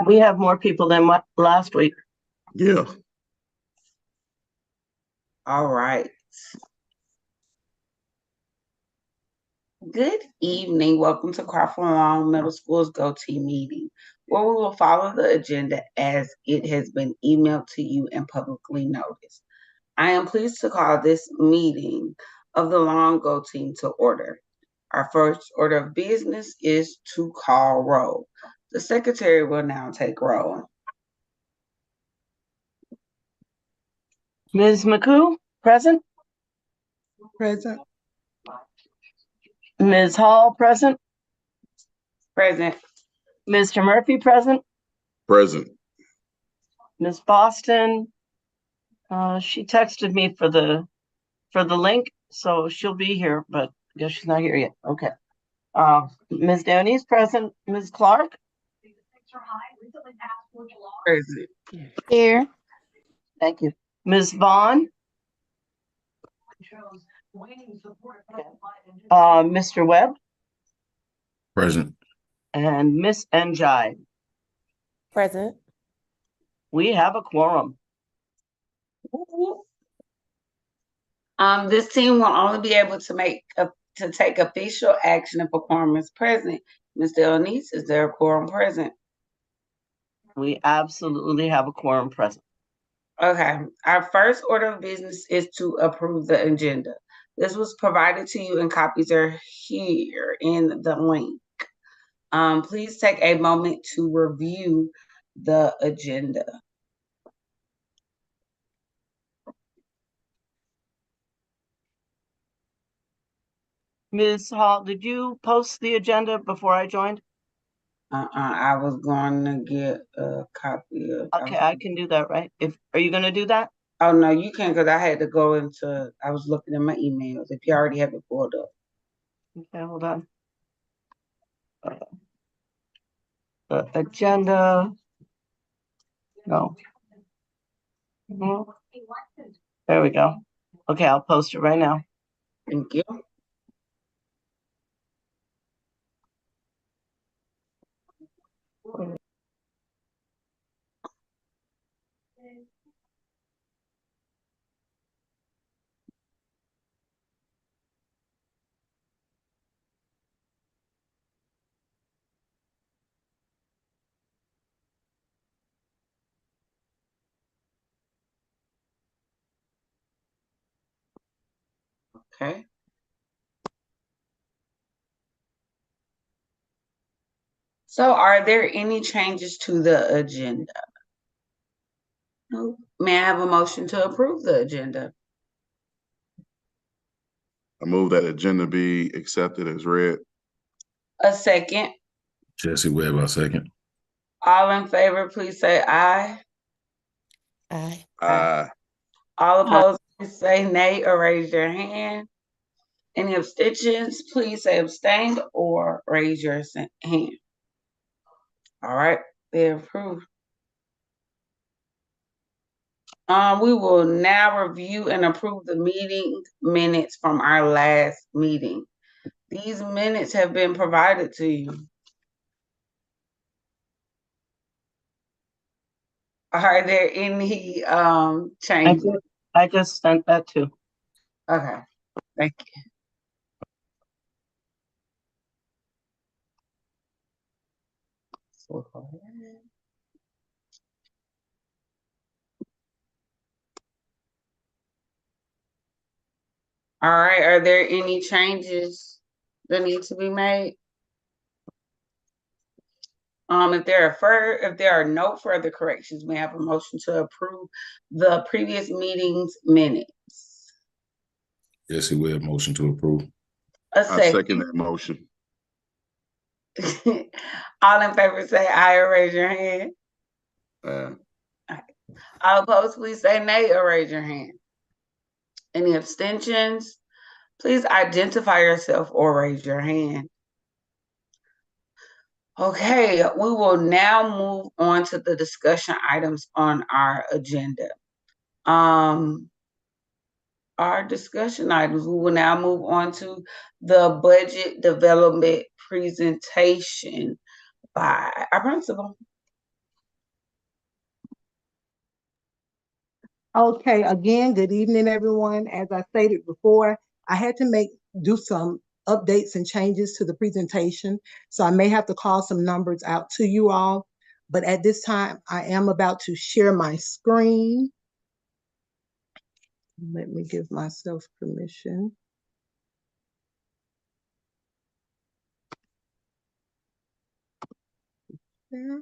We have more people than last week. Yeah. All right. Good evening. Welcome to Crawford Long Middle School's GoTeam meeting, where we will follow the agenda as it has been emailed to you and publicly noticed. I am pleased to call this meeting of the Long GoTeam to order. Our first order of business is to call roll. The secretary will now take roll. Ms. McCoo, present. Present. Ms. Hall, present. Present. Mr. Murphy, present. Present. Ms. Boston, she texted me for the link, so she'll be here, but I guess she's not here yet. Okay. Ms. Downey's present. Ms. Clark? Present. Here. Thank you. Ms. Vaughn? Mr. Webb? Present. And Miss Njai? Present. We have a quorum. This team will only be able to take official action if a quorum is present. Mr. Elnice, is there a quorum present? We absolutely have a quorum present. Okay. Our first order of business is to approve the agenda. This was provided to you and copies are here in the link. Please take a moment to review the agenda. Ms. Hall, did you post the agenda before I joined? I was going to get a copy of. Okay, I can do that, right? Are you going to do that? Oh no, you can't, because I had to go into. I was looking at my emails. If you already have it pulled up. Okay, hold on. The agenda. No. There we go. Okay, I'll post it right now. Thank you. Okay. So are there any changes to the agenda? No. May I have a motion to approve the agenda? I move that agenda be accepted as read. A second. Jesse Webb, I second. All in favor, please say aye. Aye. Aye. All opposed, please say nay or raise your hand. Any abstentions, please say abstained or raise your hand. All right, they're approved. We will now review and approve the meeting minutes from our last meeting. These minutes have been provided to you. Are there any changes? I just sent that too. Okay, thank you. All right, are there any changes that need to be made? If there are no further corrections, may I have a motion to approve the previous meeting's minutes? Jesse Webb, motion to approve. I second that motion. All in favor say aye or raise your hand. All opposed, please say nay or raise your hand. Any abstentions? Please identify yourself or raise your hand. Okay, we will now move on to the discussion items on our agenda. Our discussion items, we will now move on to the budget development presentation by our principal. Okay, again, good evening, everyone. As I stated before, I had to do some updates and changes to the presentation, so I may have to call some numbers out to you all. But at this time, I am about to share my screen. Let me give myself permission. There.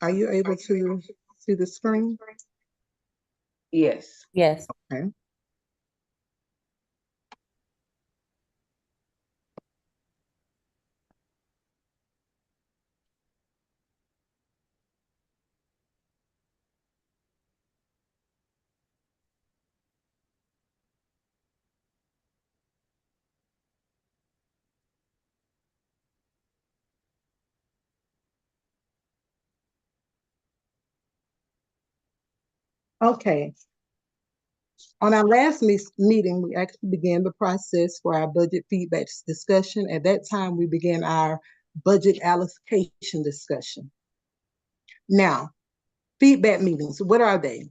Are you able to see the screen? Yes. Yes. Okay. Okay. On our last meeting, we actually began the process for our budget feedback discussion. At that time, we began our budget allocation discussion. Now, feedback meetings, what are they?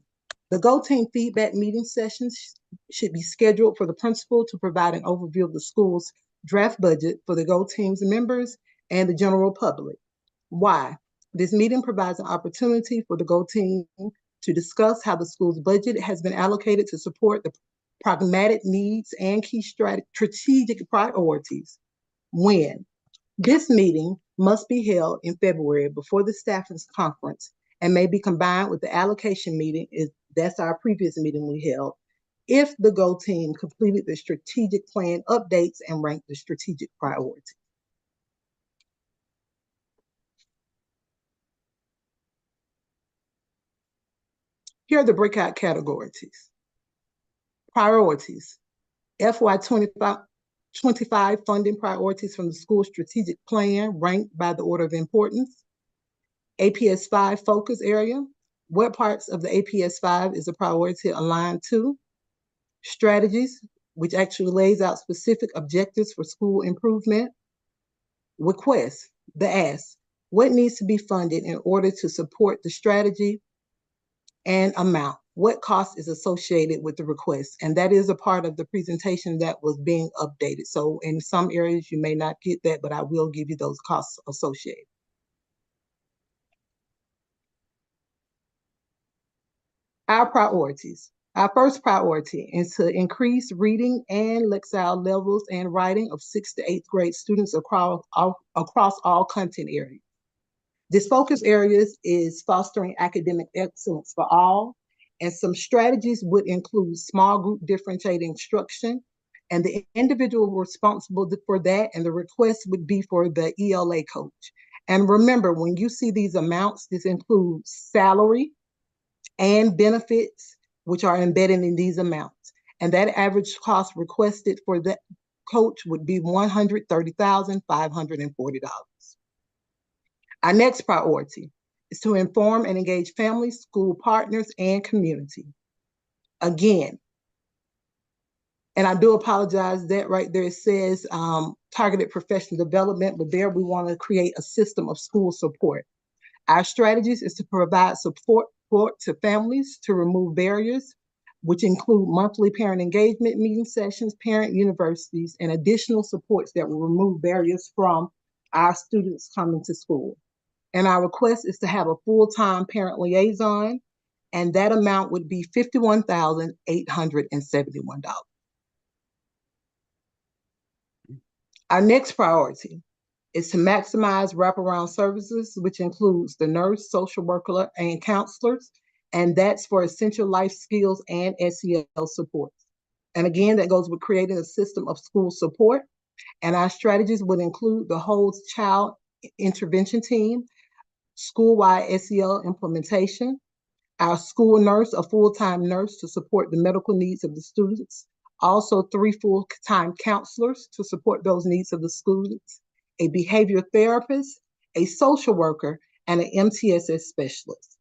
The GoTeam feedback meeting sessions should be scheduled for the principal to provide an overview of the school's draft budget for the GoTeam's members and the general public. Why? This meeting provides an opportunity for the GoTeam to discuss how the school's budget has been allocated to support the pragmatic needs and key strategic priorities. When? This meeting must be held in February before the staffing conference and may be combined with the allocation meeting. That's our previous meeting we held. If the GoTeam completed the strategic plan updates and ranked the strategic priorities. Here are the breakout categories. Priorities. FY 25 funding priorities from the school strategic plan ranked by the order of importance. APS 5 focus area. What parts of the APS 5 is a priority aligned to? Strategies, which actually lays out specific objectives for school improvement. Requests, the ask. What needs to be funded in order to support the strategy? And amount. What cost is associated with the request? And that is a part of the presentation that was being updated. So in some areas you may not get that, but I will give you those costs associated. Our priorities. Our first priority is to increase reading and lexile levels and writing of 6th to 8th grade students across all content areas. This focus areas is fostering academic excellence for all, and some strategies would include small group differentiated instruction, and the individual responsible for that and the request would be for the ELA coach. And remember, when you see these amounts, this includes salary and benefits, which are embedded in these amounts. And that average cost requested for that coach would be $130,540. Our next priority is to inform and engage families, school partners, and community. Again, and I do apologize that right there it says targeted professional development, but there we want to create a system of school support. Our strategies is to provide support to families to remove barriers, which include monthly parent engagement meeting sessions, parent universities, and additional supports that will remove barriers from our students coming to school. And our request is to have a full-time parent liaison, and that amount would be $51,871. Our next priority is to maximize wraparound services, which includes the nurse, social worker, and counselors, and that's for essential life skills and SEL supports. And again, that goes with creating a system of school support. And our strategies would include the whole child intervention team, school-wide SEL implementation, our school nurse, a full-time nurse to support the medical needs of the students, also 3 full-time counselors to support those needs of the students, a behavior therapist, a social worker, and an MTSS specialist.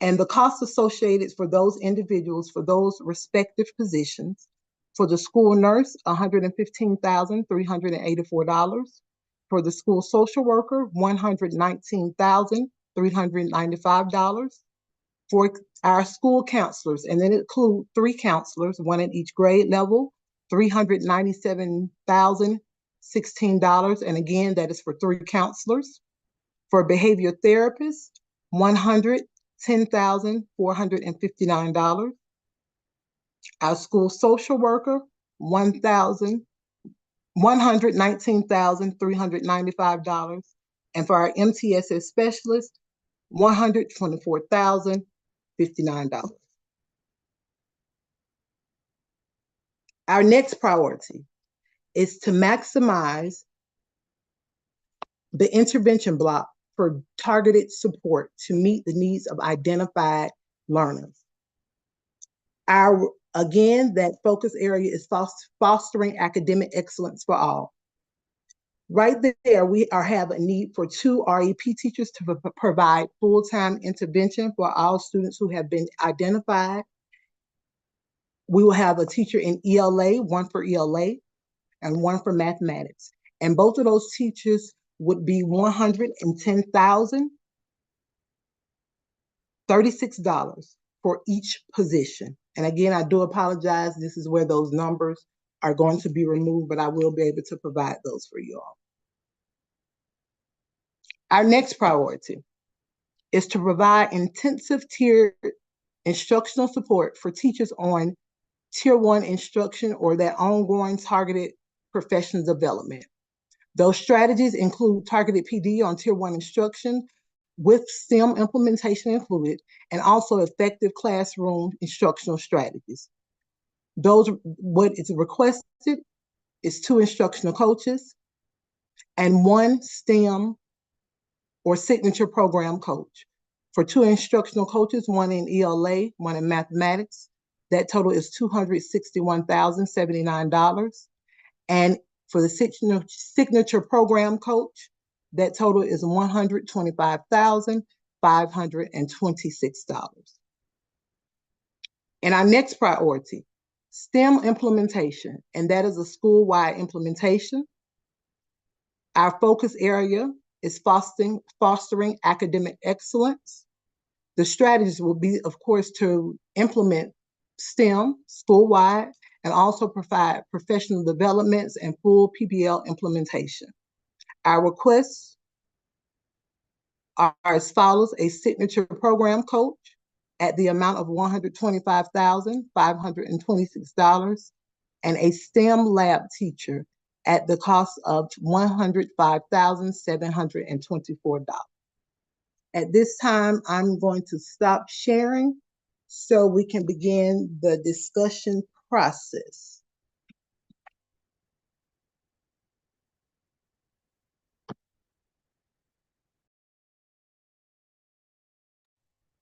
And the costs associated for those individuals for those respective positions: for the school nurse, $115,384. For the school social worker, $119,395. For our school counselors, and then include 3 counselors, 1 in each grade level, $397,016. And again, that is for 3 counselors. For behavior therapists, $110,459. Our school social worker, $119,395. And for our MTSS specialist, $124,059. Our next priority is to maximize the intervention block for targeted support to meet the needs of identified learners. Again, that focus area is fostering academic excellence for all. Right there, we have a need for 2 REP teachers to provide full-time intervention for all students who have been identified. We will have a teacher in ELA, 1 for ELA and 1 for mathematics. And both of those teachers would be $110,036 for each position. And again, I do apologize. This is where those numbers are going to be removed, but I will be able to provide those for you all. Our next priority is to provide intensive tiered instructional support for teachers on Tier 1 instruction or that ongoing targeted professional development. Those strategies include targeted PD on Tier 1 instruction with STEM implementation included, and also effective classroom instructional strategies. What is requested is 2 instructional coaches and 1 STEM or signature program coach. For 2 instructional coaches, 1 in ELA, 1 in mathematics, that total is $261,079. And for the signature program coach, that total is $125,526. And our next priority, STEM implementation, and that is a school-wide implementation. Our focus area is fostering academic excellence. The strategies will be, of course, to implement STEM school-wide and also provide professional developments and full PBL implementation. Our requests are as follows: a signature program coach at the amount of $125,526, and a STEM lab teacher at the cost of $105,724. At this time, I'm going to stop sharing so we can begin the discussion process.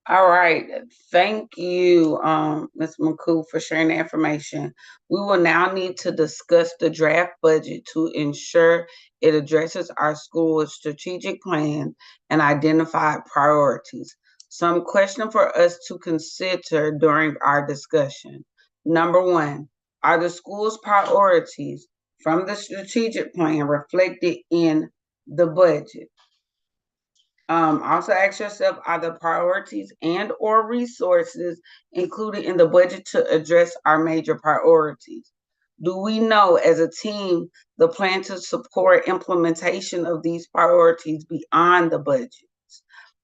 All right. Thank you, Ms. McCoo, for sharing the information. We will now need to discuss the draft budget to ensure it addresses our school's strategic plan and identified priorities. Some questions for us to consider during our discussion. Number 1, are the school's priorities from the strategic plan reflected in the budget? Also ask yourself, are the priorities and or resources included in the budget to address our major priorities? Do we know as a team the plan to support implementation of these priorities beyond the budgets?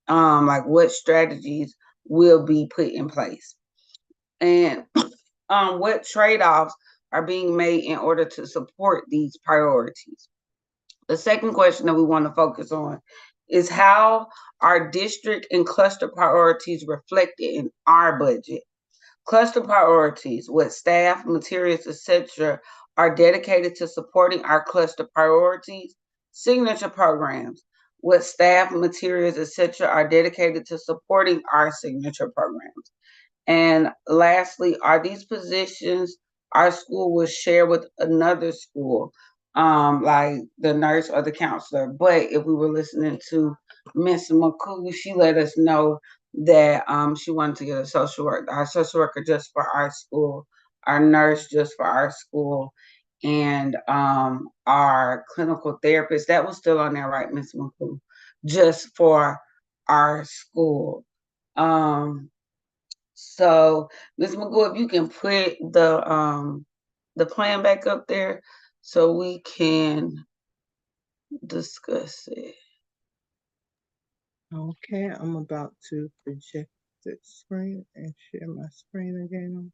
Like what strategies will be put in place? And what trade-offs are being made in order to support these priorities? The second question that we want to focus on is how are district and cluster priorities reflected in our budget? Cluster priorities, what staff, materials, etc. are dedicated to supporting our cluster priorities. Signature programs, what staff, materials, etc. are dedicated to supporting our signature programs. And lastly, are these positions our school will share with another school, like the nurse or the counselor? But if we were listening to Miss McCoo, she let us know that she wanted to get a our social worker just for our school, our nurse just for our school, and our clinical therapist. That was still on there, right, Miss McCoo? Just for our school. So, Ms. McGould, if you can put the plan back up there so we can discuss it. Okay, I'm about to project the screen and share my screen again.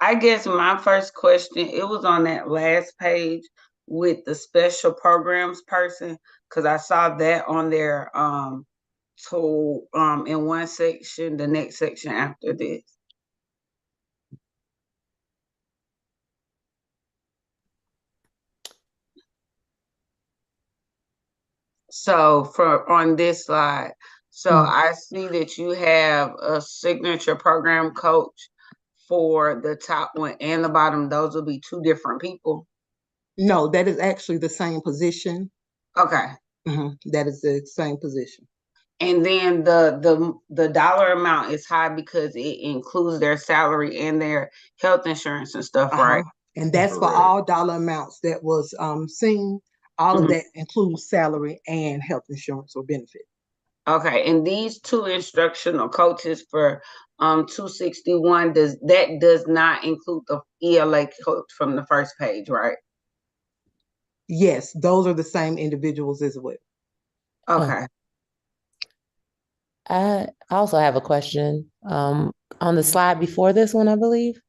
I guess my first question, it was on that last page with the special programs person, because I saw that on there in one section, the next section after this. So on this slide, so I see that you have a signature program coach for the top one and the bottom. Those will be two different people. No, that is actually the same position. Okay. That is the same position. And then the dollar amount is high because it includes their salary and their health insurance and stuff, right? And that's for all dollar amounts that was seen. All of that includes salary and health insurance or benefit. Okay, and these two instructional coaches for 261 does not include the ELA coach from the first page, right? Yes, those are the same individuals as well. Okay. I also have a question. On the slide before this one, I believe,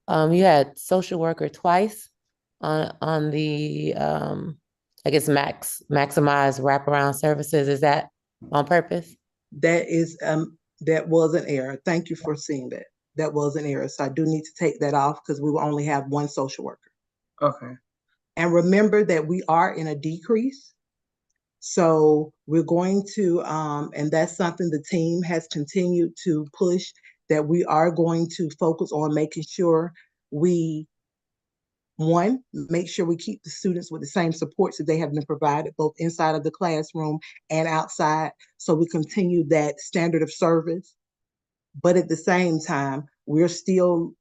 you had social worker twice on the I guess maximize wraparound services. Is that on purpose? That is that was an error. Thank you for seeing that. That was an error. So I do need to take that off because we will only have one social worker. Okay. And remember that we are in a decrease. So we're going to, and that's something the team has continued to push, that we are going to focus on making sure we, one, make sure we keep the students with the same supports that they have been provided, both inside of the classroom and outside. So we continue that standard of service. But at the same time, we're still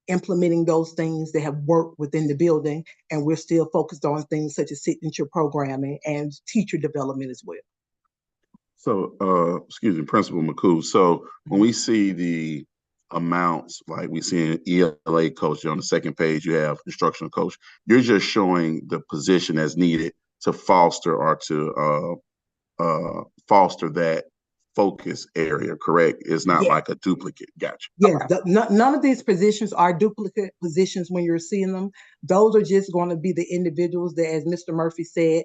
implementing those things that have worked within the building, and we're still focused on things such as signature programming and teacher development as well. So, excuse me, Principal McCoo. So when we see the amounts, like we see an ELA coach on the second page, you have instructional coach. You're just showing the position as needed to foster or to foster that focus area, correct? It's not like a duplicate. Gotcha. Yes, none of these positions are duplicate positions when you're seeing them. Those are just going to be the individuals that, as Mr. Murphy said,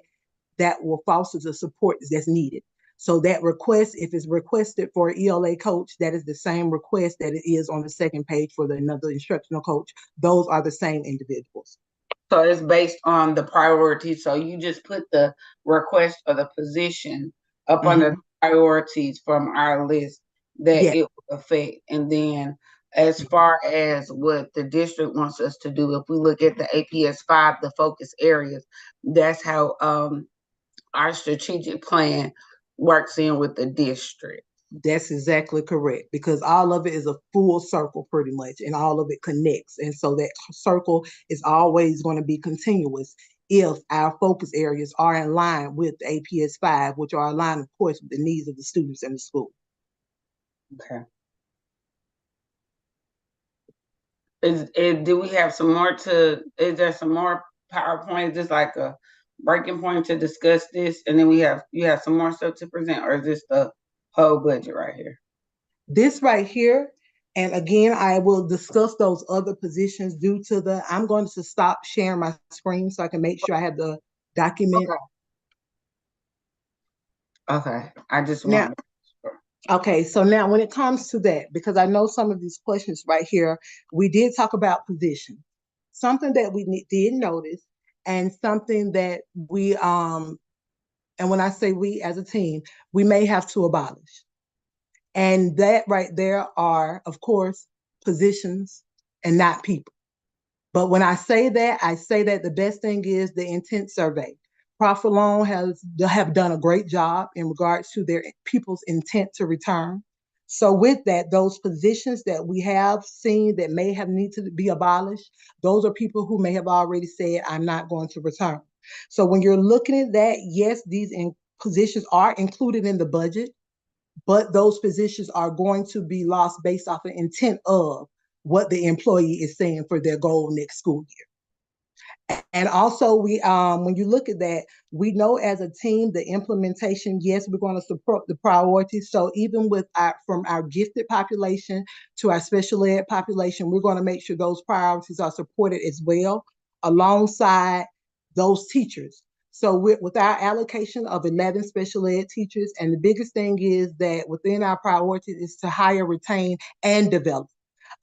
that will foster the support that's needed. So that request, if it's requested for an ELA coach, that is the same request that it is on the second page for another instructional coach. Those are the same individuals. So it's based on the priority. So you just put the request for the position up under the priorities from our list that it will affect. And then as far as what the district wants us to do, if we look at the APS 5, the focus areas, that's how our strategic plan works in with the district. That's exactly correct, because all of it is a full circle pretty much, and all of it connects. And so that circle is always going to be continuous if our focus areas are in line with the APS 5, which are aligned, of course, with the needs of the students in the school. Okay. Do we have some more is there some more PowerPoint, just like a breaking point to discuss this? And then you have some more stuff to present, or is this the whole budget right here? This right here, and again, I will discuss those other positions due to I'm going to stop sharing my screen so I can make sure I have the document. Okay. I just want Okay, so now when it comes to that, because I know some of these questions right here, we did talk about position. Something that we did notice, and something that and when I say we as a team, we may have to abolish. And that right there are, of course, positions and not people. But when I say that the best thing is the intent survey. Profit Loan have done a great job in regards to their people's intent to return. So with that, those positions that we have seen that may have need to be abolished, those are people who may have already said, I'm not going to return. So when you're looking at that, yes, positions are included in the budget, but those positions are going to be lost based off the intent of what the employee is saying for their goal next school year. And also, when you look at that, we know as a team the implementation. Yes, we're going to support the priorities. So even with from our gifted population to our special ed population, we're going to make sure those priorities are supported as well, alongside those teachers. So with our allocation of 11 special ed teachers, and the biggest thing is that within our priorities is to hire, retain, and develop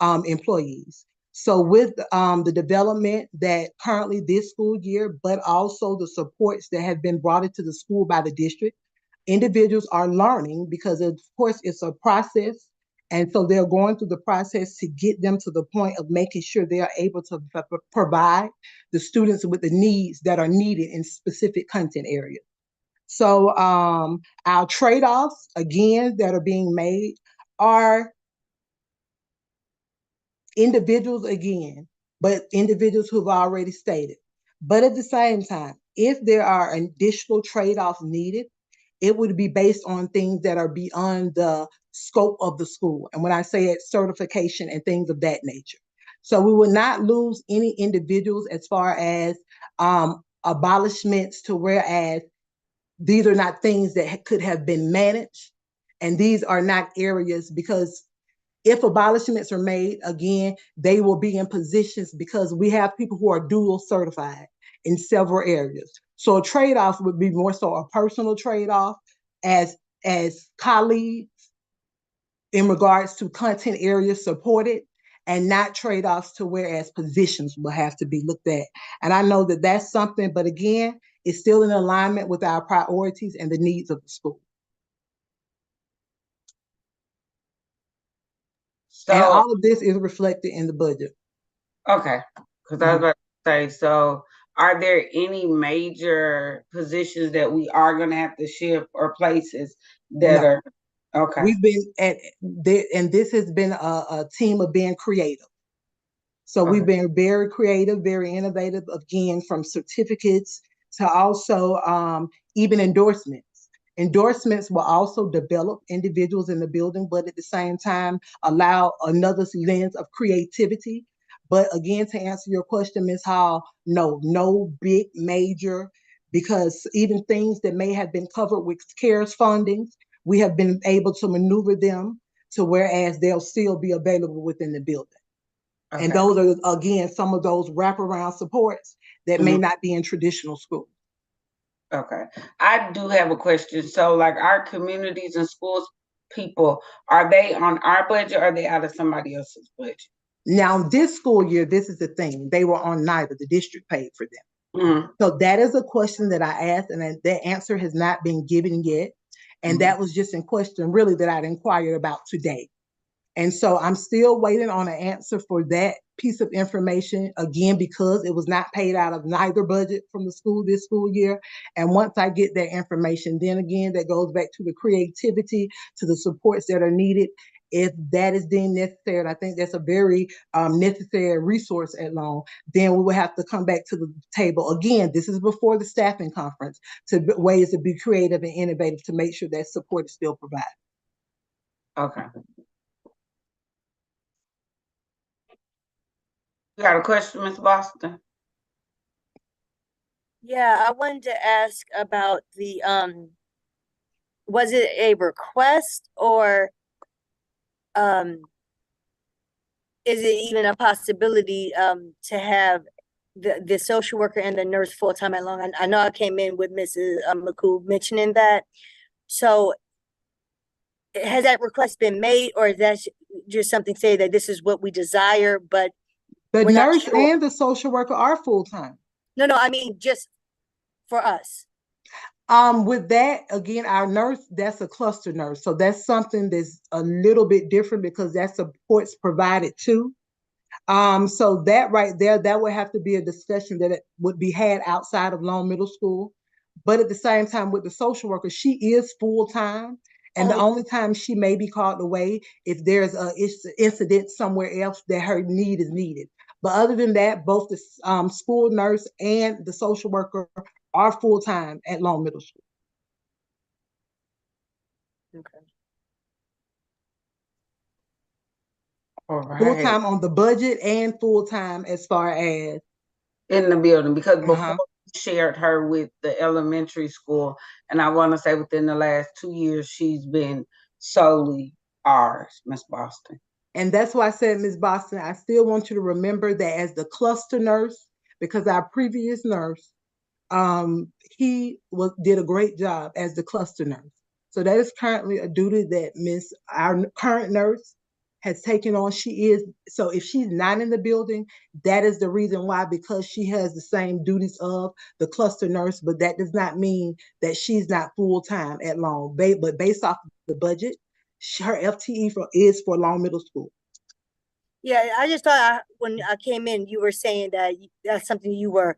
employees. So with the development that currently this school year, but also the supports that have been brought into the school by the district, individuals are learning because of course it's a process. And so they're going through the process to get them to the point of making sure they are able to provide the students with the needs that are needed in specific content areas. So our trade-offs, again, that are being made are individuals again, but individuals who've already stated. But at the same time, if there are additional trade-offs needed, it would be based on things that are beyond the scope of the school. And when I say it, certification and things of that nature. So we will not lose any individuals as far as abolishments to whereas these are not things that could have been managed. And these are not areas because if abolishments are made, again, they will be in positions because we have people who are dual certified in several areas. So a trade-off would be more so a personal trade-off as colleagues in regards to content areas supported, and not trade-offs to whereas positions will have to be looked at. And I know that that's something, but again, it's still in alignment with our priorities and the needs of the school. And So, all of this is reflected in the budget. okay, because I was about to say, so are there any major positions that we are going to have to shift or places that No. are, okay, We've been and this has been a team of being creative. So we've been very creative, very innovative, again, from certificates to also even endorsements. Endorsements will also develop individuals in the building, but at the same time, allow another lens of creativity. But again, to answer your question, Ms. Hall, no big major, because even things that may have been covered with CARES fundings, we have been able to maneuver them to whereas they'll still be available within the building. okay. And those are, again, some of those wraparound supports that may not be in traditional schools. Okay. I do have a question. So like our communities and schools people, are they on our budget or are they out of somebody else's budget? Now, this school year, this is the thing. They were on neither. The district paid for them. Mm-hmm. So that is a question that I asked, and that answer has not been given yet. And that was just in question, really, that I'd inquired about today. And so I'm still waiting on an answer for that piece of information, again, because it was not paid out of neither budget from the school this school year. And once I get that information, then again, that goes back to the creativity, to the supports that are needed. If that is deemed necessary, and I think that's a very necessary resource at Long, then we will have to come back to the table. Again, this is before the staffing conference, to ways to be creative and innovative to make sure that support is still provided. Okay. You got a question, Ms. Boston? Yeah, I wanted to ask about the was it a request or is it even a possibility to have the social worker and the nurse full-time at Long? I know I came in with Mrs. McCool mentioning that. So has that request been made, or is that just something say that this is what we desire, but The we're not nurse sure? and the social worker are full-time. No, I mean, just for us. With that, again, our nurse, that's a cluster nurse. So that's something that's a little bit different because that support's provided too. So that right there, that would have to be a discussion that it would be had outside of Long Middle School. But at the same time, with the social worker, she is full-time. And the only time she may be called away if there's a incident somewhere else that her need is needed. But other than that, both the school nurse and the social worker are full-time at Long Middle School. Okay. All right. Full-time on the budget and full-time as far as In the building, because before we shared her with the elementary school, and I want to say within the last 2 years, she's been solely ours, Miss Boston. And that's why I said, Ms. Boston, I still want you to remember that as the cluster nurse, because our previous nurse, he did a great job as the cluster nurse. So that is currently a duty that our current nurse has taken on. So if she's not in the building, that is the reason why, because she has the same duties of the cluster nurse, but that does not mean that she's not full-time at Long. But based off the budget, her FTE is for Long Middle School. Yeah, I just thought when I came in, you were saying that that's something you were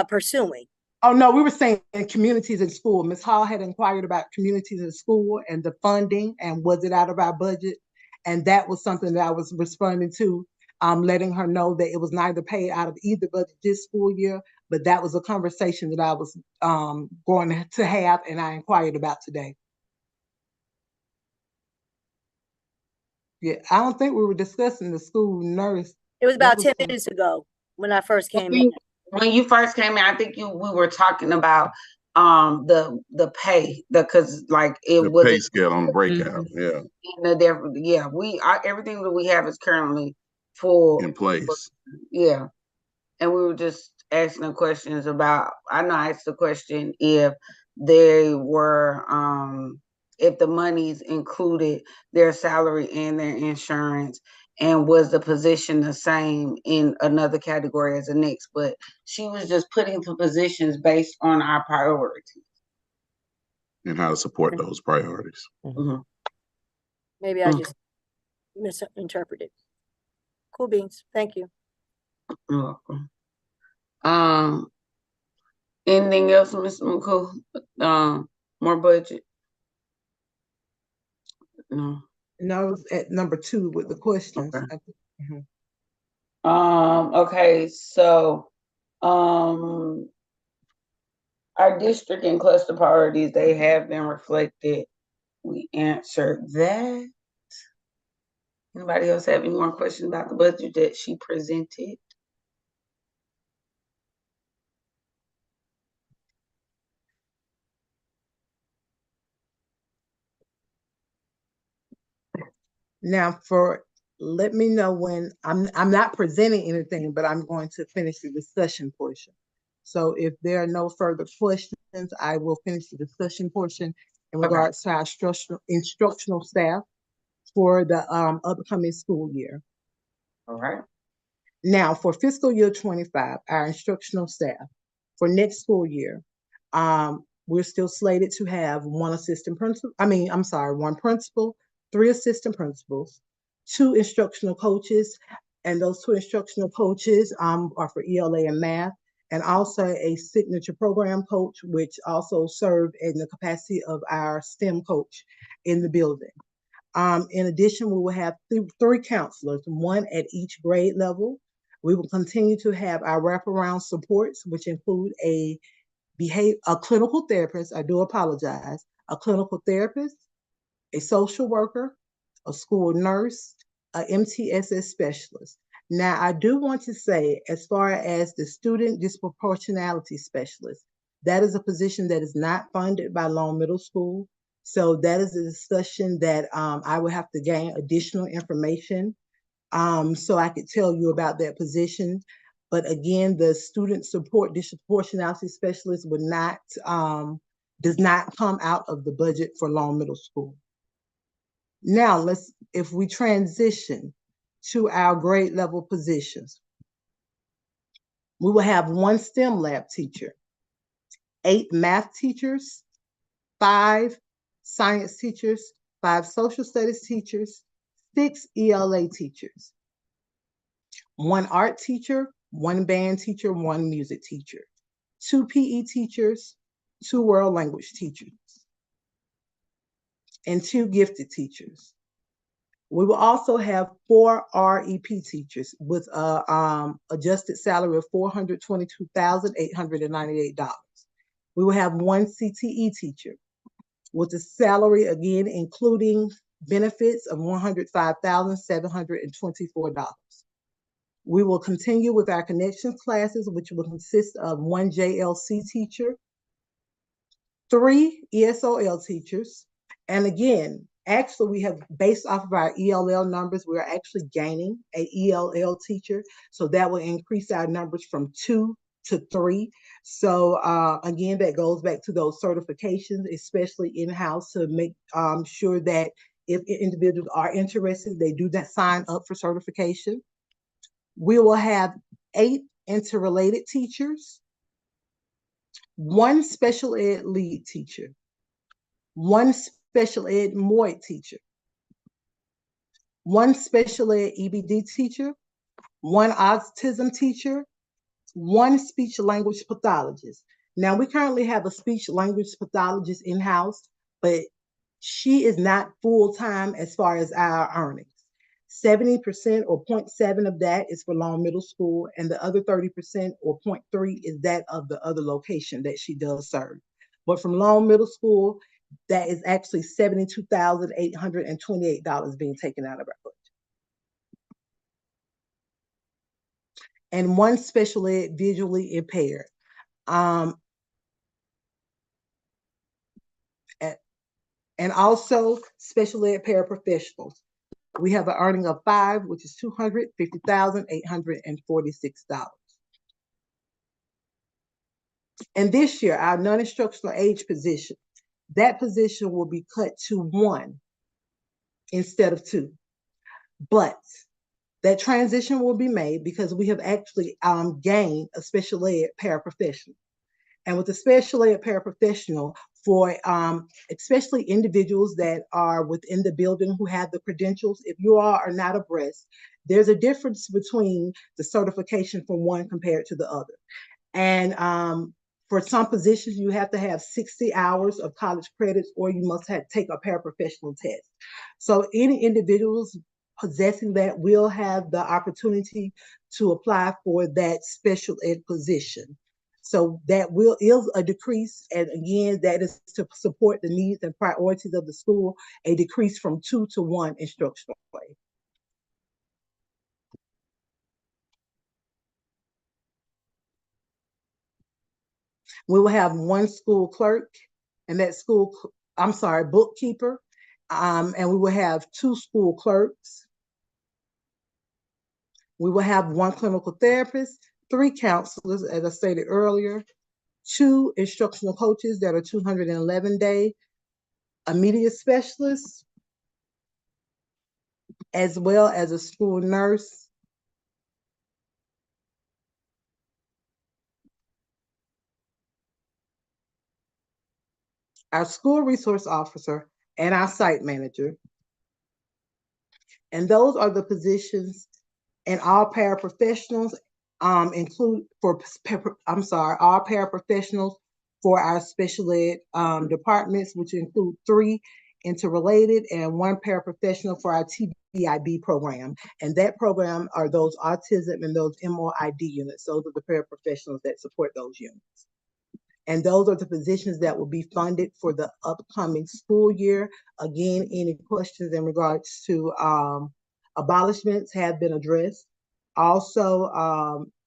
pursuing. Oh, no, we were saying communities in school. Ms. Hall had inquired about communities in school and the funding and was it out of our budget? And that was something that I was responding to, letting her know that it was neither paid out of either budget this school year, but that was a conversation that I was going to have and I inquired about today. Yeah, I don't think we were discussing the school nurse. It was about 10 minutes ago when I first came in. When you first came in, I think we were talking about the pay, because like it The was pay scale on the breakout, everything that we have is currently full in place. Yeah. And we were just asking questions about, I know I asked the question if they were, if the monies included their salary and their insurance, and was the position the same in another category as the next, but she was just putting the positions based on our priorities. And how to support those priorities. Mm-hmm. Maybe I just misinterpreted. Cool beans. Thank you. You're welcome. Anything else, Mr. McCool? More budget? No. No, at number 2 with the questions. Okay. Mm-hmm. Okay, so our district and cluster priorities, they have been reflected. We answered that. Anybody else have any more questions about the budget that she presented? Now let me know when I'm not presenting anything, but I'm going to finish the discussion portion. So if there are no further questions, I will finish the discussion portion in regards to our instructional staff for the upcoming school year. All right. Now for fiscal year 25, our instructional staff for next school year, we're still slated to have one principal, 3 assistant principals, 2 instructional coaches, and those 2 instructional coaches are for ELA and math, and also a signature program coach, which also served in the capacity of our STEM coach in the building. In addition, we will have 3 counselors, 1 at each grade level. We will continue to have our wraparound supports, which include a clinical therapist, I do apologize, a clinical therapist, a social worker, a school nurse, a MTSS specialist. Now, I do want to say, as far as the student disproportionality specialist, that is a position that is not funded by Long Middle School. So that is a discussion that I would have to gain additional information so I could tell you about that position. But again, the student support disproportionality specialist would not does not come out of the budget for Long Middle School. Now, if we transition to our grade level positions, we will have 1 STEM lab teacher, 8 math teachers, 5 science teachers, 5 social studies teachers, 6 ELA teachers, 1 art teacher, 1 band teacher, 1 music teacher, 2 PE teachers, 2 world language teachers, and 2 gifted teachers. We will also have 4 REP teachers with a adjusted salary of $422,898. We will have 1 CTE teacher with a salary, again, including benefits of $105,724. We will continue with our connections classes, which will consist of 1 JLC teacher, 3 ESOL teachers, and again, actually, we have, based off of our ELL numbers, we're actually gaining a ELL teacher. So that will increase our numbers from 2 to 3. So again, that goes back to those certifications, especially in-house, to make sure that if individuals are interested, they do not sign up for certification. We will have 8 interrelated teachers, 1 special ed lead teacher, 1 special ed MOID teacher, 1 special ed EBD teacher, 1 autism teacher, 1 speech language pathologist. Now, we currently have a speech language pathologist in-house, but she is not full-time as far as our earnings. 70% or 0.7 of that is for Long Middle School, and the other 30% or 0.3 is that of the other location that she does serve. But from Long Middle School, that is actually $72,828 being taken out of our budget. And 1 special ed visually impaired. And also special ed paraprofessionals. We have an earning of 5, which is $250,846. And this year, our non-instructional age position, that position will be cut to 1 instead of 2. But that transition will be made because we have actually gained a special ed paraprofessional. And with the special ed paraprofessional, for especially individuals that are within the building who have the credentials, if you all are not abreast, there's a difference between the certification for one compared to the other. And for some positions, you have to have 60 hours of college credits, or you must take a paraprofessional test. So any individuals possessing that will have the opportunity to apply for that special ed position. So that is a decrease, and again, that is to support the needs and priorities of the school, a decrease from 2 to 1 instructional aid. We will have 1 school clerk, and that bookkeeper, and we will have 2 school clerks. We will have 1 clinical therapist, 3 counselors, as I stated earlier, 2 instructional coaches that are 211-day, a media specialist, as well as a school nurse, our school resource officer, and our site manager. And those are the positions, and all paraprofessionals all paraprofessionals for our special ed departments, which include 3 interrelated and 1 paraprofessional for our TBIB program. And that program are those autism and those MOID units. Those are the paraprofessionals that support those units. And those are the positions that will be funded for the upcoming school year. Again, any questions in regards to abolishments have been addressed. Also,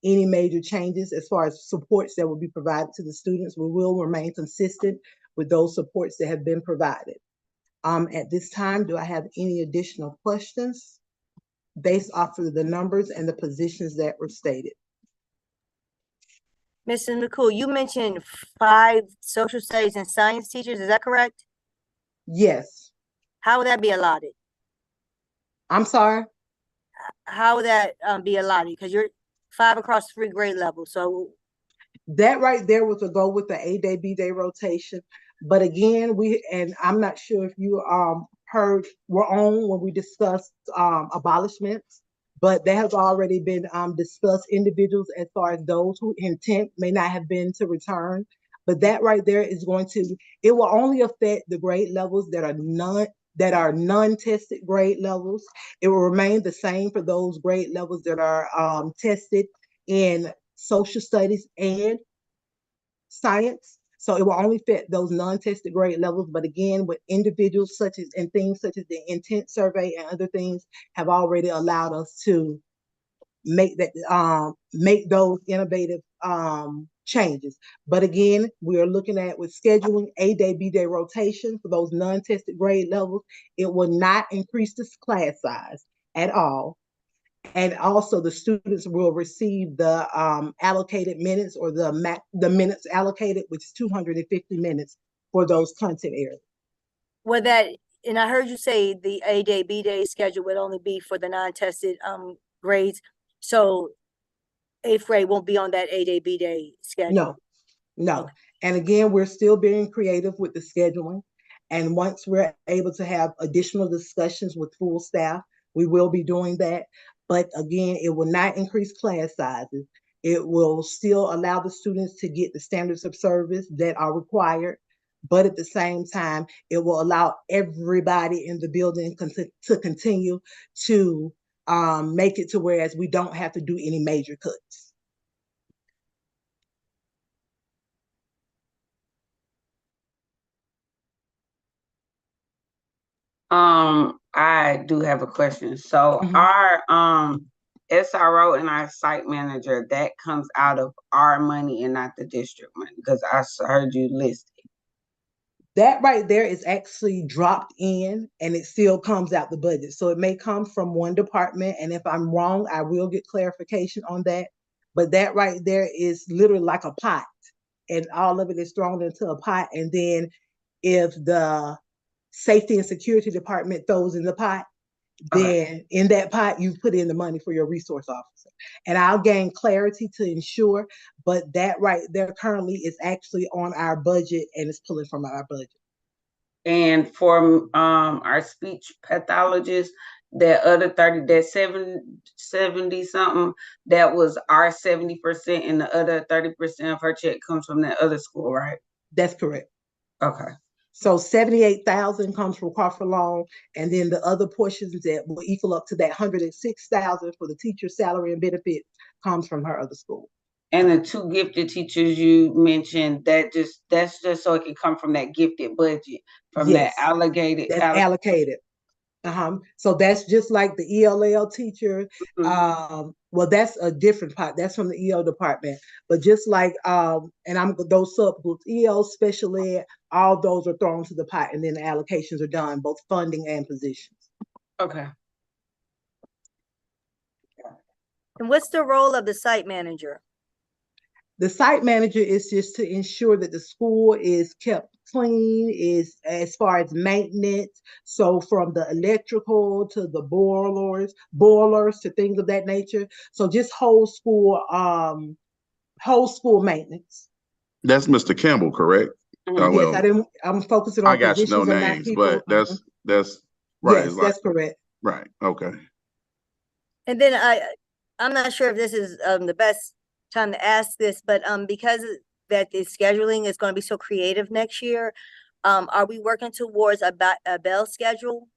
any major changes as far as supports that will be provided to the students, we will remain consistent with those supports that have been provided. At this time, do I have any additional questions based off of the numbers and the positions that were stated? Mrs. McCool, you mentioned 5 social studies and science teachers, is that correct? Yes, How would that be allotted? I'm sorry. How would that be allotted? Because you're 5 across 3 grade levels, so That right there was a go with the A day, B day rotation. But again, and I'm not sure if you were on when we discussed abolishments, but that has already been discussed individuals as far as those who intent may not have been to return. But that right there is it will only affect the grade levels that are non-tested grade levels. It will remain the same for those grade levels that are tested in social studies and science. So it will only fit those non-tested grade levels. But again, with individuals and things such as the intent survey and other things have already allowed us to make those innovative changes. But again, we are looking at with scheduling A day, B day rotation for those non-tested grade levels. It will not increase the class size at all. And also the students will receive the allocated minutes or the minutes allocated, which is 250 minutes for those content areas. would that, and I heard you say the A day, B day schedule would only be for the non-tested grades. So 8th grade won't be on that A day, B day schedule. No. Okay. And again, we're still being creative with the scheduling. And once we're able to have additional discussions with full staff, we will be doing that. But again, it will not increase class sizes. It will still allow the students to get the standards of service that are required. But at the same time, it will allow everybody in the building to continue to make it to whereas we don't have to do any major cuts. I do have a question. So our SRO and our site manager, that comes out of our money and not the district money, because I heard you list it. That right there is actually dropped in and it still comes out the budget. So it may come from one department. And if I'm wrong, I will get clarification on that. But that right there is literally like a pot. And all of it is thrown into a pot. And then if the safety and security department throws in the pot, then in that pot, you put in the money for your resource officer. And I'll gain clarity to ensure, but that right there currently is actually on our budget and it's pulling from our budget. And for our speech pathologist, that other 30, that 70 something, that was our 70%, and the other 30% of her check comes from that other school, right? That's correct. Okay. So 78,000 comes from Crawford Long, and then the other portions that will equal up to that 106,000 for the teacher salary and benefit comes from her other school. And the 2 gifted teachers you mentioned, that's just so it can come from that gifted budget, from Yes, that allocated. That's allocated. So that's just like the ELL teacher. Well, that's a different part. That's from the EL department. But just like, and I'm those subgroups, EL, special ed, all those are thrown to the pot, and then the allocations are done, both funding and positions. Okay. And what's the role of the site manager? The site manager is just to ensure that the school is kept clean, is as far as maintenance. So from the electrical to the boilers to things of that nature. So just whole school maintenance. That's Mr. Campbell, correct? Yes, I'm focusing on I got positions no and not names, people. but that's right. Yes, that's correct. Right. Okay. And then I'm not sure if this is the best time to ask this, but because that the scheduling is going to be so creative next year, are we working towards a bell schedule?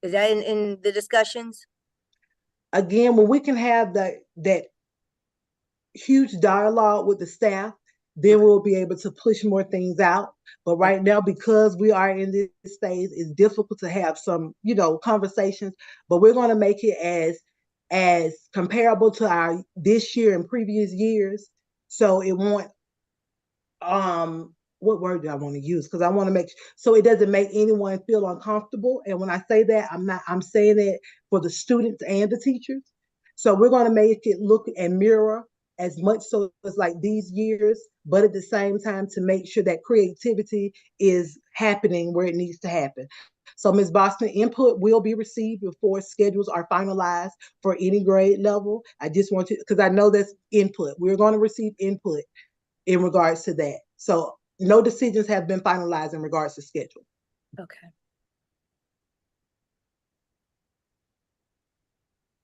Is that in the discussions? Again, when we can have that huge dialogue with the staff, then we'll be able to push more things out. But right now, because we are in this phase, it's difficult to have some, conversations. But we're going to make it as comparable to our this year and previous years. So it won't. What word do I want to use? Because I want to make so it doesn't make anyone feel uncomfortable. And when I say that, I'm saying it for the students and the teachers. So we're going to make it look and mirror as much so as like these years, but at the same time to make sure that creativity is happening where it needs to happen. So Ms. Boston, input will be received before schedules are finalized for any grade level. I just want to, because I know that's input. We're going to receive input in regards to that. So no decisions have been finalized in regards to schedule. Okay.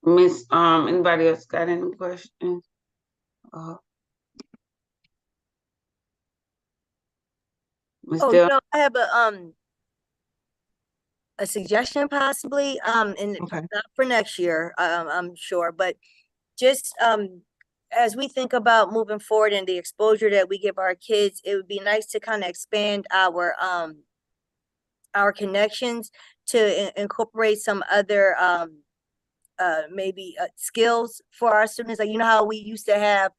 Miss, anybody else got any questions? Miss Oh, Dell? no, I have a suggestion possibly, and Okay. not for next year, I'm sure, but just, as we think about moving forward and the exposure that we give our kids, it would be nice to kind of expand our connections to incorporate some other, maybe skills for our students. Like, you know how we used to have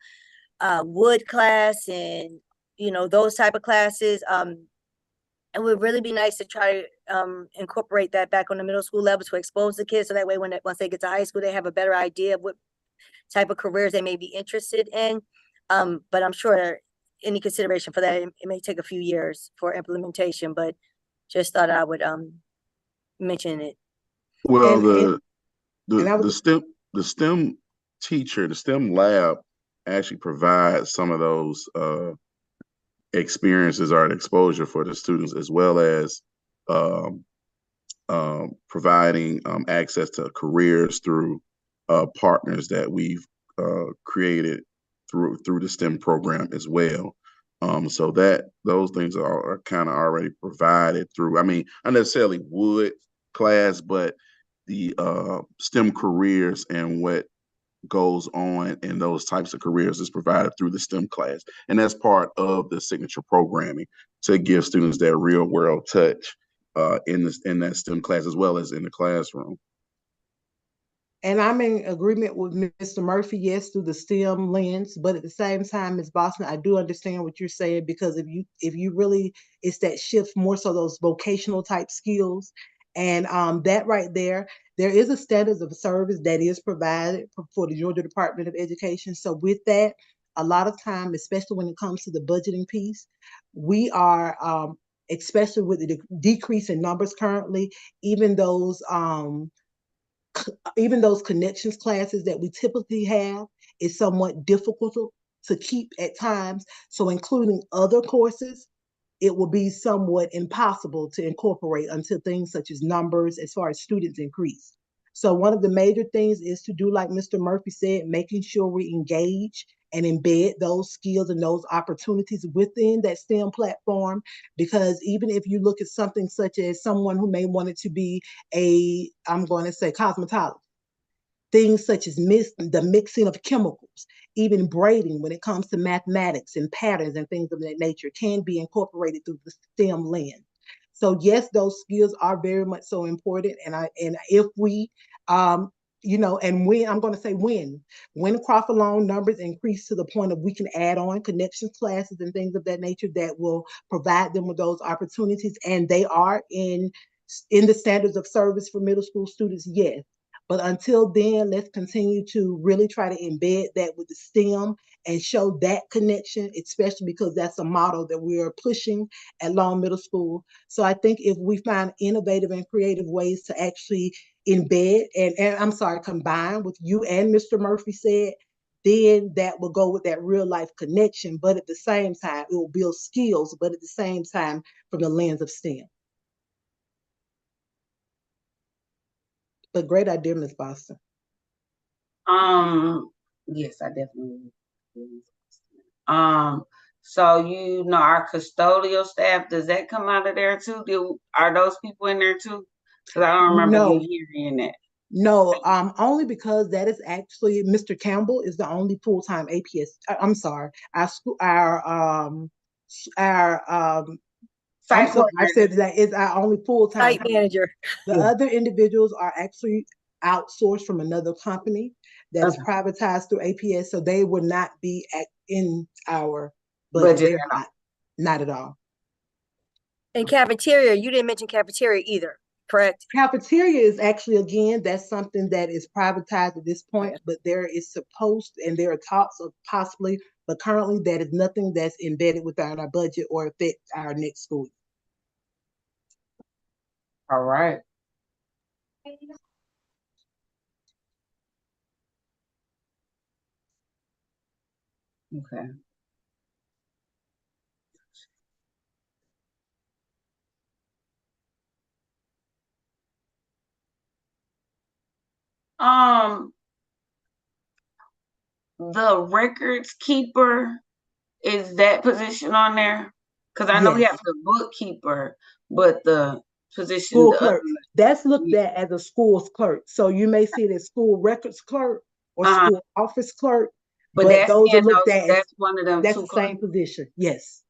wood class and, those type of classes. It would really be nice to try to incorporate that back on the middle school level to expose the kids, so that way once they get to high school, they have a better idea of what type of careers they may be interested in. But I'm sure any consideration for that, it may take a few years for implementation, but just thought I would mention it. Well, And I the was STEM teacher, the STEM lab actually provides some of those experiences or exposure for the students, as well as um, providing access to careers through partners that we've created through the STEM program as well. So that those things are kind of already provided through. I mean, not necessarily would class, but the STEM careers and what goes on in those types of careers is provided through the STEM class. And that's part of the signature programming to give students that real world touch in that STEM class as well as in the classroom. And I'm in agreement with Mr. Murphy, yes, through the STEM lens, but at the same time, Ms. Boston, I do understand what you're saying, because if you really, it's that shift more so those vocational type skills. And that right there is a standards of service that is provided for the Georgia Department of Education. So with that, a lot of time, especially when it comes to the budgeting piece, we are, especially with the decrease in numbers currently, even those connections classes that we typically have is somewhat difficult to keep at times. So including other courses, it will be somewhat impossible to incorporate until things such as numbers as far as students increase. So one of the major things is to do like Mr. Murphy said, making sure we engage and embed those skills and those opportunities within that STEM platform. Because even if you look at something such as someone who may want it to be I'm going to say cosmetologist, things such as the mixing of chemicals, even braiding when it comes to mathematics and patterns and things of that nature can be incorporated through the STEM lens. So yes, those skills are very much so important. And if we, and when I'm going to say when Crawford loan numbers increase to the point of we can add on connections classes and things of that nature that will provide them with those opportunities, and they are in the standards of service for middle school students, yes. But until then, let's continue to really try to embed that with the STEM and show that connection, especially because that's a model that we are pushing at Long Middle School. So I think if we find innovative and creative ways to actually embed and I'm sorry, combine with you and Mr. Murphy said, then that will go with that real life connection. But at the same time, it will build skills, but at the same time, from the lens of STEM. But great idea, Ms. Boston. Yes, I definitely will. So our custodial staff, does that come out of there too? Are those people in there too? Because I don't remember No. you hearing that. No, only because that is actually Mr. Campbell is the only full-time APS. I'm sorry, our school, Site I said that is our only full-time. Site manager. The other individuals are actually outsourced from another company that is privatized through APS, so they will not be in our budget. They are not at all. And cafeteria, you didn't mention cafeteria either. correct? Cafeteria is actually, again, that's something that is privatized at this point, but there is supposed, and there are talks of possibly, but currently that is nothing that's embedded within our budget or affect our next school year. All right. Okay. The records keeper, is that position on there? Because I know we Yes. have the bookkeeper, but the position, School the clerk, other, that's looked at as a school's clerk. So you may see it as school records clerk or school office clerk, but but that's those are in looked those, at as, that's one of them that's two the same clerks. position, yes.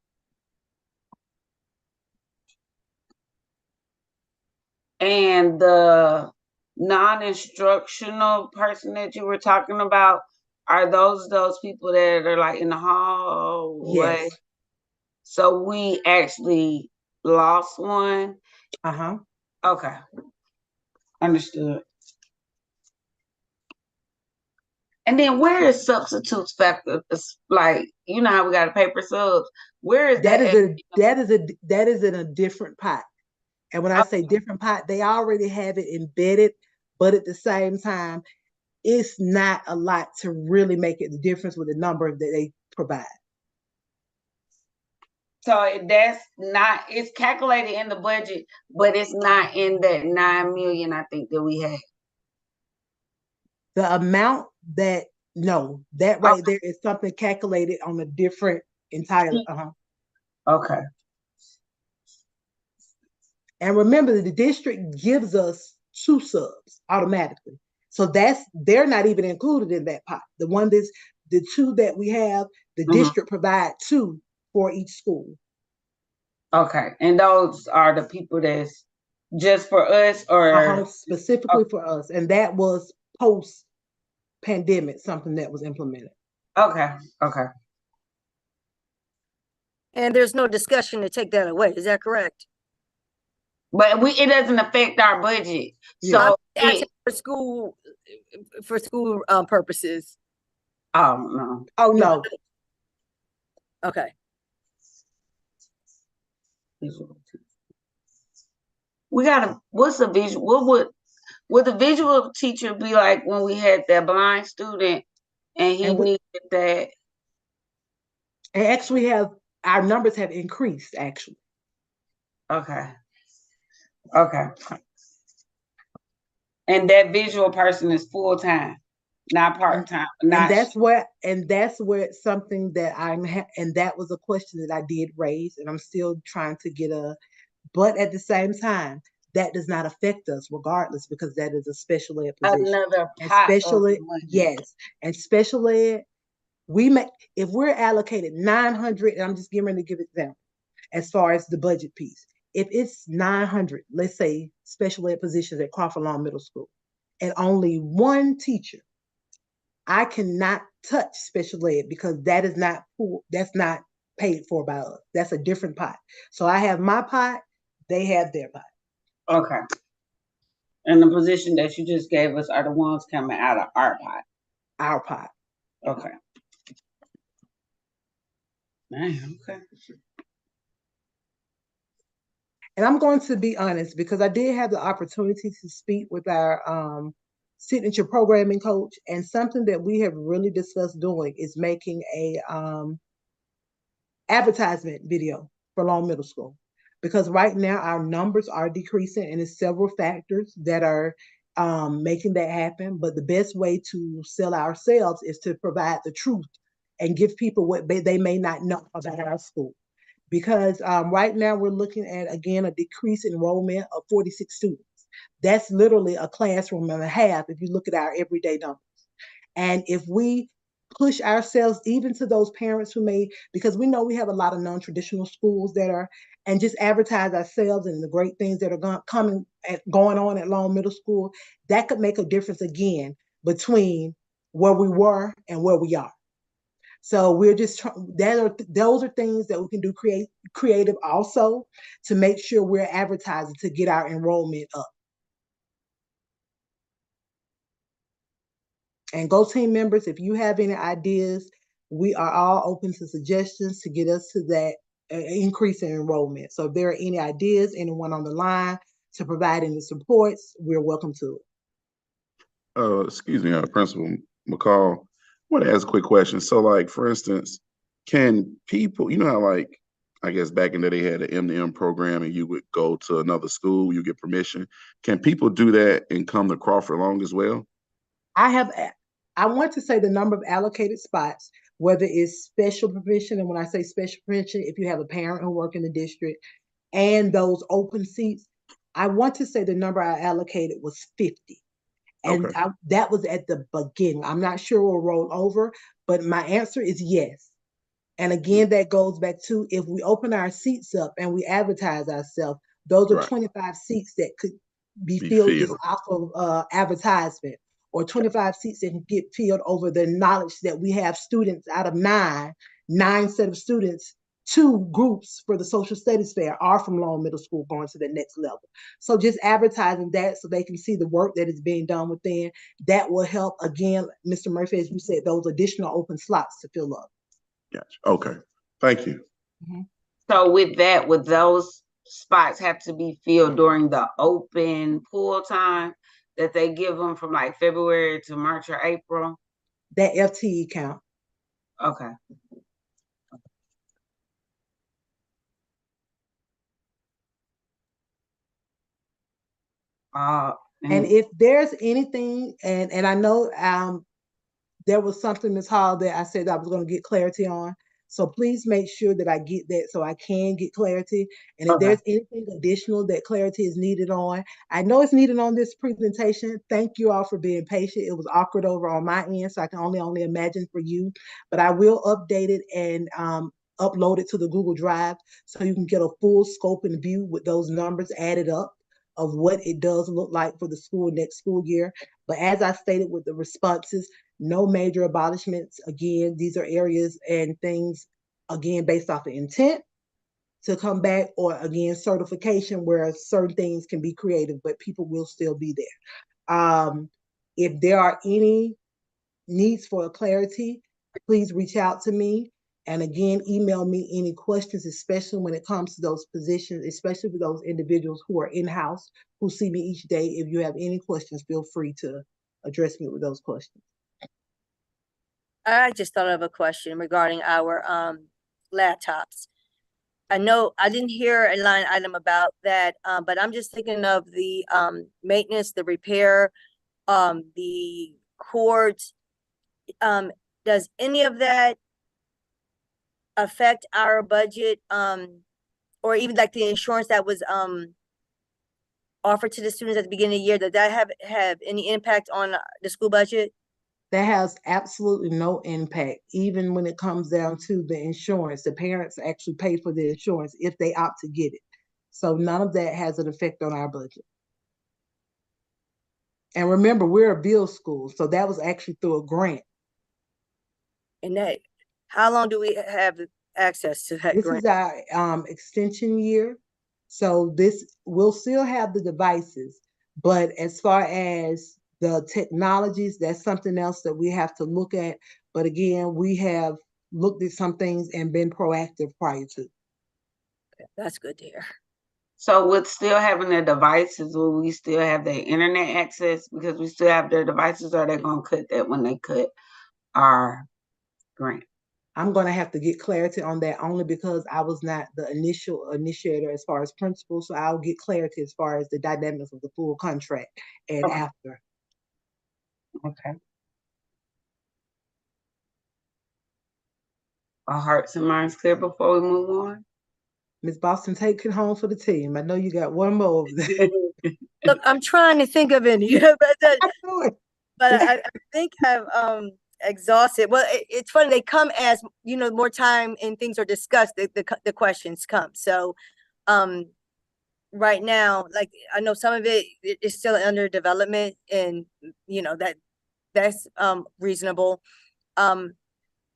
And the non-instructional person that you were talking about, are those people that are like in the hallway? Yes. So we actually lost one. Uh-huh. Okay. Understood. And then where is substitutes factor? Like, you know how we got a paper subs. Where is that? That is in a different pot. And when I say different pot, they already have it embedded, but at the same time, it's not a lot to really make it the difference with the number that they provide. So that's not, it's calculated in the budget, but it's not in that 9 million, I think, that we had. The amount that, no, that right there is something calculated on a different entire. Okay. And remember, the district gives us 2 subs automatically. So they're not even included in that pot. The 2 that we have, the district provide 2 for each school. Okay. And those are the people that's just for us, or specifically for us. And that was post pandemic, something that was implemented. Okay. Okay. And there's no discussion to take that away. Is that correct? But it doesn't affect our budget. So for school purposes. No. Oh no. Okay. We gotta, what's the visual, what would the visual teacher be like when we had that blind student and he needed that? And actually our numbers have increased actually. Okay. Okay. And that visual person is full-time, not part-time. And that's where it's something that and that was a question that I did raise, and I'm still trying to get but at the same time, that does not affect us regardless, because that is a special ed position. Another pot of money. Yes. And special ed, if we're allocated 900, and I'm just getting ready to give an example, as far as the budget piece. If it's 900, let's say special ed positions at Crawford Lawn Middle School, and only 1 teacher, I cannot touch special ed because that's not paid for by us. That's a different pot. So I have my pot, they have their pot. Okay. And the position that you just gave us are the ones coming out of our pot. Our pot. Okay. Okay. And I'm going to be honest, because I did have the opportunity to speak with our signature programming coach, and something that we have really discussed doing is making a advertisement video for Long Middle School. Because right now our numbers are decreasing, and there's several factors that are making that happen. But the best way to sell ourselves is to provide the truth and give people what they may not know about our school. Because right now we're looking at, again, a decreased enrollment of 46 students. That's literally a classroom and a half if you look at our everyday numbers. And if we push ourselves even to those parents who because we know we have a lot of non-traditional schools and just advertise ourselves and the great things that are going on at Long Middle School, that could make a difference again between where we were and where we are. So we're just those are things that we can do creative also to make sure we're advertising to get our enrollment up. And GoTeam members, if you have any ideas, we are all open to suggestions to get us to that increase in enrollment. So if there are any ideas, anyone on the line to provide any supports, we're welcome to it. Excuse me, Principal McCall. I want to ask a quick question. So, like, for instance, can people, you know how, like, I guess back in the day they had an M2M program and you would go to another school, you get permission. Can people do that and come to Crawford Long as well? I want to say the number of allocated spots, whether it's special provision, and when I say special provision, if you have a parent who work in the district and those open seats, I want to say the number I allocated was 50. And Okay. that was at the beginning. I'm not sure we'll roll over, but my answer is yes. And again, that goes back to if we open our seats up and we advertise ourselves, those are Right. 25 seats that could be Be filled just filled. off of advertisement, or 25 seats that can get filled over the knowledge that we have students out of nine set of students, 2 groups for the social studies fair are from Long Middle School going to the next level. So just advertising that so they can see the work that is being done within, that will help, again, Mr. Murphy, as you said, those additional open slots to fill up. Gotcha. Okay. Thank you. Mm-hmm. So with that, would those spots have to be filled during the open pool time that they give them from like February to March or April? That FTE count. Okay. And if there's anything, and I know there was something, Ms. Hall, that I said I was going to get clarity on. So please make sure that I get that so I can get clarity. And if there's anything additional that clarity is needed on, I know it's needed on this presentation. Thank you all for being patient. It was awkward over on my end, so I can only imagine for you. But I will update it and upload it to the Google Drive so you can get a full scope and view with those numbers added up of what it does look like for the school next school year. But as I stated with the responses, no major abolishments. Again, these are areas and things, again, based off of intent to come back, or again, certification where certain things can be creative, but people will still be there. If there are any needs for clarity, please reach out to me. And again, email me any questions, especially when it comes to those positions, especially for those individuals who are in-house, who see me each day. If you have any questions, feel free to address me with those questions. I just thought of a question regarding our laptops. I know I didn't hear a line item about that, but I'm just thinking of the maintenance, the repair, the cords. Does any of that affect our budget? Or even like the insurance that was offered to the students at the beginning of the year, did that have any impact on the school budget? That has absolutely no impact, even when it comes down to the insurance. The parents actually pay for the insurance if they opt to get it. So none of that has an effect on our budget. And remember, we're a bill school, so that was actually through a grant. And that, how long do we have access to that This grant? is our extension year. So this will still have the devices, but as far as the technologies, that's something else that we have to look at. But again, we have looked at some things and been proactive prior to. That's good to hear. So with still having their devices, will we still have their internet access because we still have their devices, or are they going to cut that when they cut our grant? I'm going to have to get clarity on that only because I was not the initial initiator as far as principal. So I'll get clarity as far as the dynamics of the full contract and after. Okay. Our hearts and minds clear before we move on. Ms. Boston, take it home for the team. I know you got one more over there. Look, I'm trying to think of any, but I think I've exhausted. Well, it's funny, they come as, you know, more time and things are discussed, the questions come. So right now, like, I know some of it is still under development, and you know that's reasonable.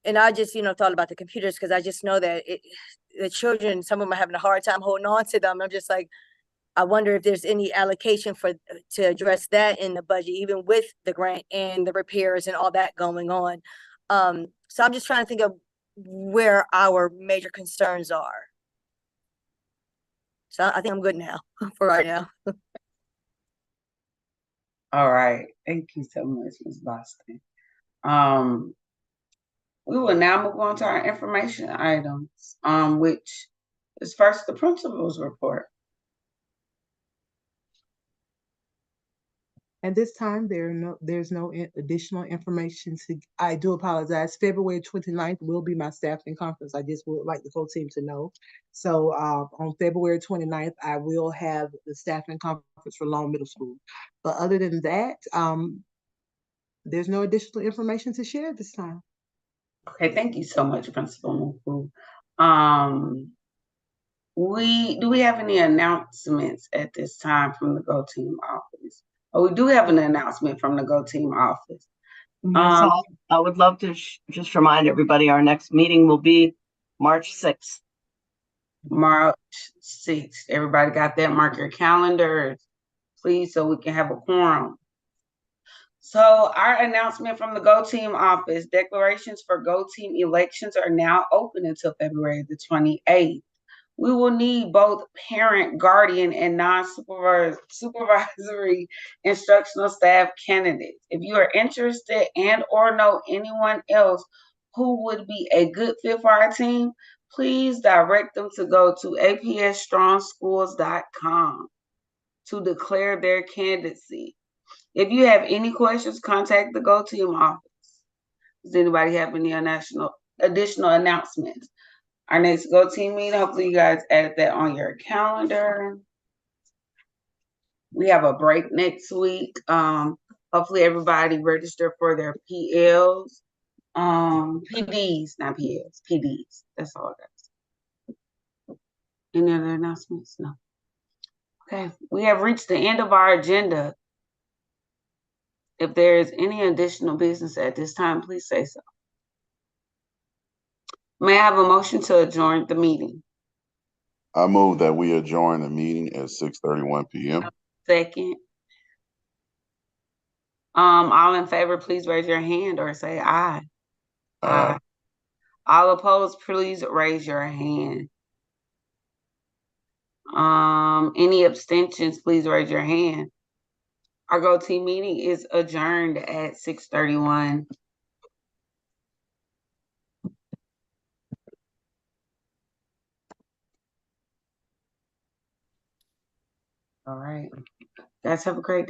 and I just, thought about the computers because I just know that the children, some of them are having a hard time holding on to them. I'm just like, I wonder if there's any allocation to address that in the budget, even with the grant and the repairs and all that going on. So I'm just trying to think of where our major concerns are. So I think I'm good now for right now. All right. Thank you so much, Ms. Boston. We will now move on to our information items, which is first the principal's report. At this time, there's no additional information I do apologize. February 29th will be my staffing conference. I just would like the whole team to know. So on February 29th, I will have the staffing conference for Long Middle School. But other than that, there's no additional information to share this time. Okay, thank you so much, Principal Mufu. Do we have any announcements at this time from the GoTeam office? Oh, we do have an announcement from the GoTeam office. Yes, I would love to just remind everybody our next meeting will be March 6th. March 6th. Everybody got that? Mark your calendars, please, so we can have a quorum. So our announcement from the GoTeam office, declarations for GoTeam elections are now open until February the 28th. We will need both parent, guardian, and non-supervisory instructional staff candidates. If you are interested and or know anyone else who would be a good fit for our team, please direct them to go to apsstrongschools.com to declare their candidacy. If you have any questions, contact the GoTeam office. Does anybody have any additional announcements? Our next GoTeam meeting, hopefully you guys added that on your calendar. We have a break next week. Hopefully everybody register for their PLs. PDs, not PLs, PDs. That's all guys. Any other announcements? No. Okay, we have reached the end of our agenda. If there is any additional business at this time, please say so. May I have a motion to adjourn the meeting? I move that we adjourn the meeting at 6:31 p.m. Second. All in favor, please raise your hand or say aye. Aye. All opposed, please raise your hand. Any abstentions, please raise your hand. Our GoTeam meeting is adjourned at 6:31. All right. Guys, have a great day.